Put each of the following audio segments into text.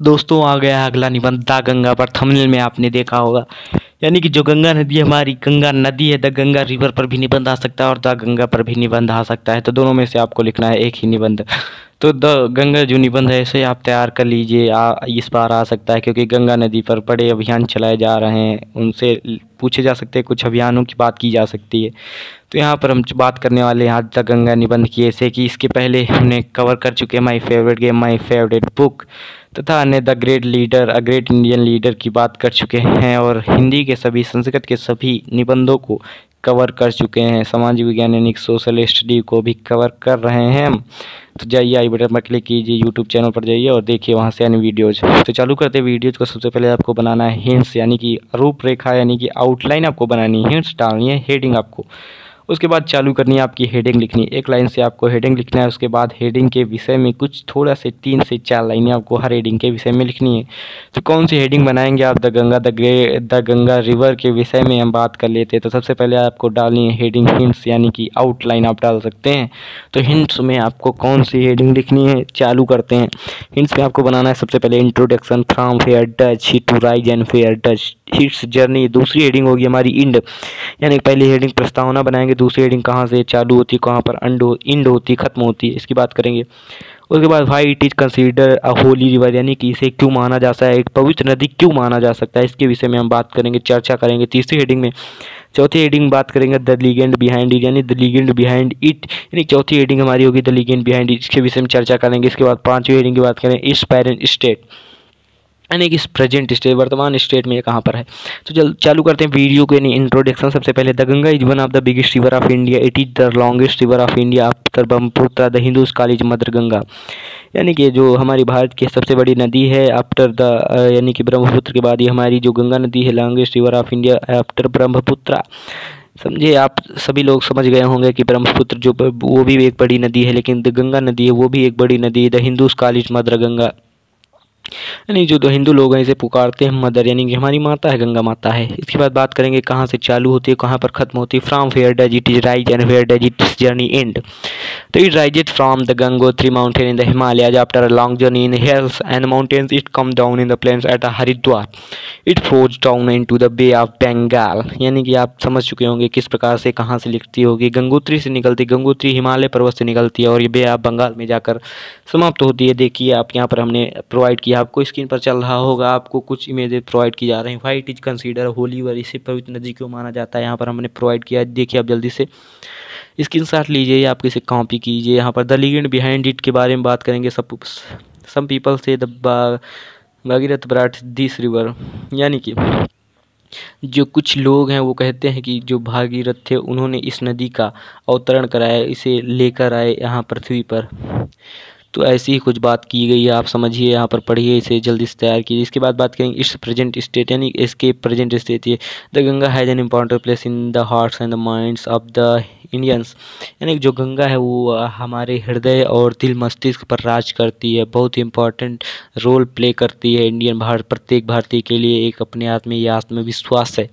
दोस्तों आ गया अगला निबंध द गंगा पर। थंबनेल में आपने देखा होगा, यानी कि जो गंगा नदी है, हमारी गंगा नदी है, द गंगा रिवर पर भी निबंध आ सकता है और द गंगा पर भी निबंध आ सकता है। तो दोनों में से आपको लिखना है एक ही निबंध। तो द गंगा जो निबंध है इसे आप तैयार कर लीजिए। इस बार आ सकता है क्योंकि गंगा नदी पर बड़े अभियान चलाए जा रहे हैं, उनसे पूछे जा सकते हैं, कुछ अभियानों की बात की जा सकती है। तो यहाँ पर हम बात करने वाले हैं आज द गंगा निबंध की। ऐसे कि इसके पहले हमने कवर कर चुके हैं my favourite game, my favourite book तथा अन्य the great leader, a great Indian leader की बात कर चुके हैं और हिंदी के सभी, संस्कृत के सभी निबंधों को कवर कर चुके हैं। सामाजिक विज्ञान यानी सोशल स्टडी को भी कवर कर रहे हैं हम। तो जाइए आई बटन पर क्लिक कीजिए, यूट्यूब चैनल पर जाइए और देखिए वहाँ से अन्य वीडियोज़। तो चालू करते हैं वीडियोज़ को। सबसे पहले आपको बनाना है हिंट्स, यानी कि रूपरेखा, यानी कि आउटलाइन आपको बनानी है, हिंट्स डालनी है, हेडिंग आपको। उसके बाद चालू करनी है आपकी हेडिंग लिखनी है। एक लाइन से आपको हेडिंग लिखना है। उसके बाद हेडिंग के विषय में कुछ थोड़ा से 3 से 4 लाइनें आपको हर हेडिंग के विषय में लिखनी है। तो कौन सी हेडिंग बनाएंगे आप? द गंगा रिवर के विषय में हम बात कर लेते हैं। तो सबसे पहले आपको डालनी है हेडिंग हिंट्स, यानी कि आउटलाइन आप डाल सकते हैं। तो हिंट्स में आपको कौन सी हेडिंग लिखनी है, चालू करते हैं। हिंट्स में आपको बनाना है सबसे पहले introduction from fair Dutch to rise and fair Dutch hits journey. दूसरी हेडिंग होगी हमारी इंड, यानी पहली हेडिंग प्रस्तावना बनाएंगे, दूसरी हेडिंग कहाँ से चालू होती है, कहाँ पर इंड होती है, खत्म होती है, इसकी बात करेंगे। उसके बाद why it is consider a Holi river, यानी कि इसे क्यों माना जाता है, एक पवित्र नदी क्यों माना जा सकता है, इसके विषय में हम बात करेंगे, चर्चा करेंगे तीसरी हेडिंग में। चौथी हेडिंग बात करेंगे द लीजेंड बिहाइंड इट, यानी द लीजेंड बिहाइंड इट, यानी चौथी हेडिंग हमारी होगी द लीजेंड बिहाइंड इट, इसके विषय में चर्चा करेंगे। इसके बाद पांचवी हेडिंग की बात करें इस पेरेंट स्टेट, यानी कि इस प्रेजेंट स्टेट, वर्तमान स्टेट में ये कहाँ पर है। तो चालू करते हैं वीडियो को, यानी इंट्रोडक्शन। सबसे पहले the Ganga is one of the biggest river of India, it is the longest river of India after Brahmaputra, the Hindus college mother Ganga, यानी कि जो हमारी भारत की सबसे बड़ी नदी है आफ्टर द, यानी कि ब्रह्मपुत्र के बाद ये हमारी जो गंगा नदी है, longest river of India after Brahmaputra. समझे, आप सभी लोग समझ गए होंगे कि ब्रह्मपुत्र जो वो भी एक बड़ी नदी है, लेकिन द गंगा नदी है वो भी एक बड़ी नदी है। The Hindus college mother Ganga, यानी जो हिंदू लोग हैं इसे पुकारते हैं मदर, यानी कि हमारी माता है, गंगा माता है। इसके बाद बात करेंगे कहाँ से चालू होती है, कहाँ पर खत्म होती है। From where does it is rise and where does it journey end. तो it rises from the Gangotri mountain in the Himalayas after a long journey in hills and mountains it come down in the plains at Haridwar, it flows down into the Bay of Bengal, यानी कि आप समझ चुके होंगे किस प्रकार से कहाँ से लिखती होगी। गंगोत्री से निकलती, गंगोत्री हिमालय पर्वत से निकलती है और ये बे ऑफ बंगाल में जाकर समाप्त होती है। देखिए आप यहाँ पर हमने प्रोवाइड किया, आपको स्क्रीन पर चल रहा होगा, आपको कुछ इमेजेस प्रोवाइड की जा रही हैं। Why it is consider Holi river, इसे पवित्र नदी क्यों माना जाता है, यहाँ पर हमने प्रोवाइड किया। देखिए आप जल्दी से स्क्रीनशॉट लीजिए, आप किसे कॉपी कीजिए। यहाँ पर द लीजेंड बिहाइंड इट के बारे में बात करेंगे। सम पीपल से the Bhagirath brought this river, यानी कि जो कुछ लोग हैं वो कहते हैं कि जो भागीरथ थे उन्होंने इस नदी का अवतरण कराया, इसे लेकर आए यहाँ पृथ्वी पर। तो ऐसी ही कुछ बात की गई है, आप समझिए, यहाँ पर पढ़िए, इसे जल्दी से तैयार कीजिए। इसके बाद बात करेंगे इट्स प्रेजेंट स्टेट, यानी इसके प्रेजेंट स्टेट ये the Ganga has an important place in the hearts and the minds of the Indians, यानी जो गंगा है वो हमारे हृदय और दिल मस्तिष्क पर राज करती है, बहुत ही इम्पॉर्टेंट रोल प्ले करती है इंडियन प्रत्येक भारतीय के लिए एक अपने आप में ये आत्मविश्वास है।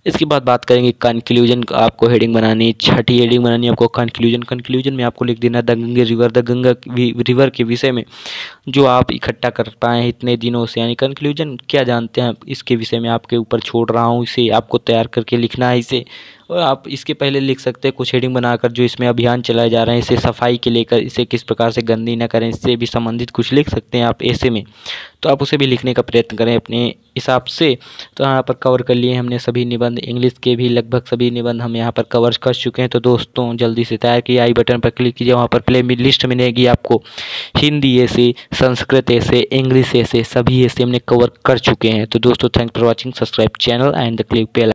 इसके बाद बात करेंगे कंक्लूजन, आपको हेडिंग बनानी, छठी हेडिंग बनानी है आपको कंक्लूजन। कंक्लूजन में आपको लिख देना the Ganga river, the Ganga river के विषय में जो आप इकट्ठा कर पाए हैं इतने दिनों से, यानी कंक्लूजन क्या जानते हैं इसके विषय में आपके ऊपर छोड़ रहा हूँ, इसे आपको तैयार करके लिखना है इसे। और आप इसके पहले लिख सकते हैं कुछ हेडिंग बनाकर जो इसमें अभियान चलाए जा रहे हैं, इसे सफाई के लेकर, इसे किस प्रकार से गंदी न करें, इससे भी संबंधित कुछ लिख सकते हैं आप ऐसे में। तो आप उसे भी लिखने का प्रयत्न करें अपने हिसाब से। तो यहाँ पर कवर कर लिए हमने सभी निबंध, इंग्लिश के भी लगभग सभी निबंध हम यहाँ पर कवर कर चुके हैं। तो दोस्तों जल्दी से तैयार किए, आई बटन पर क्लिक कीजिए, वहाँ पर प्ले लिस्ट मिलेगी आपको, हिंदी ऐसे, संस्कृत ऐसे, इंग्लिश ऐसे, सभी ऐसे हमने कवर कर चुके हैं। तो दोस्तों thank for watching, subscribe channel and the click bell.